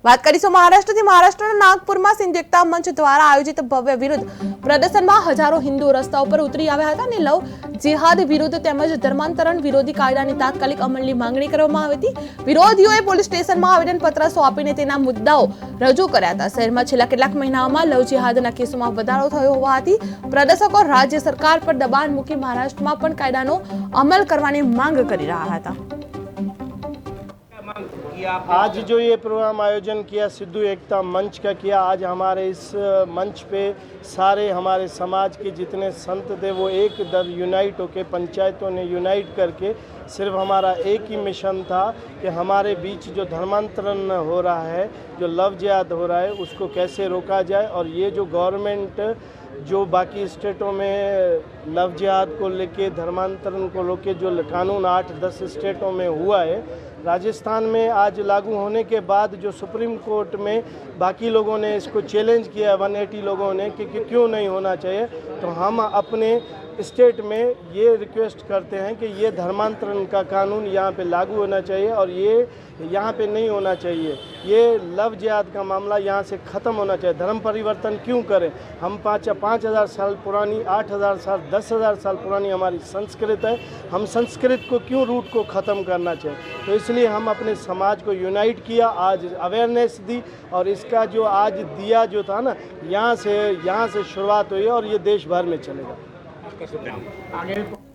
વાત કરીશું મહારાષ્ટ્રથી। મહારાષ્ટ્રના નાગપુરમાં સિંધ એકતા મંચ દ્વારા આયોજિત ભવ્ય વિરોધ પ્રદર્શનમાં હજારો હિન્દુ રસ્તા ઉપર ઉતરી આવ્યા હતા અને લવ જિહાદ વિરુદ્ધ તેમજ ધર્માંતરણ વિરોધી કાયદાની તાત્કાલિક અમલની માંગણી કરવામાં આવી હતી। વિરોધીઓએ પોલીસ સ્ટેશનમાં આવેદનપત્ર સોંપીને તેના મુદ્દાઓ રજૂ કર્યા હતા। શહેરમાં છેલ્લા કેટલાક મહિનાઓમાં લવ જિહાદના કેસોમાં વધારો થયો હોવાથી પ્રદર્શકો રાજ્ય સરકાર પર દબાણ મૂકી મહારાષ્ટ્રમાં પણ કાયદાનો અમલ કરવાની માંગ કરી રહ્યા હતા। आज जो ये प्रोग्राम आयोजन किया सिद्धू एकता मंच का किया, आज हमारे इस मंच पे सारे हमारे समाज के जितने संत थे वो एक दर यूनाइट होके पंचायतों ने यूनाइट करके सिर्फ हमारा एक ही मिशन था कि हमारे बीच जो धर्मांतरण हो रहा है, जो लव जिहाद हो रहा है, उसको कैसे रोका जाए। और ये जो गवर्नमेंट जो बाकी स्टेटों में लव जिहाद को लेके धर्मांतरण को लेके जो कानून 8-10 स्टेटों में हुआ है, राजस्थान में आज लागू होने के बाद जो सुप्रीम कोर्ट में बाकी लोगों ने इसको चैलेंज किया 180 लोगों ने कि क्यों नहीं होना चाहिए, तो हम अपने स्टेट में ये रिक्वेस्ट करते हैं कि ये धर्मांतरण का कानून यहाँ पे लागू होना चाहिए और ये यहाँ पे नहीं होना चाहिए। ये लव जिहाद का मामला यहाँ से ख़त्म होना चाहिए। धर्म परिवर्तन क्यों करें? हम 5,000 साल पुरानी, 8,000 साल, 10,000 साल पुरानी हमारी संस्कृत है, हम संस्कृत को क्यों रूट को ख़त्म करना चाहिए। तो इसलिए हम अपने समाज को यूनाइट किया, आज अवेयरनेस दी और इसका जो आज दिया जो था ना, यहाँ से शुरुआत हुई और ये देश भर में चलेगा।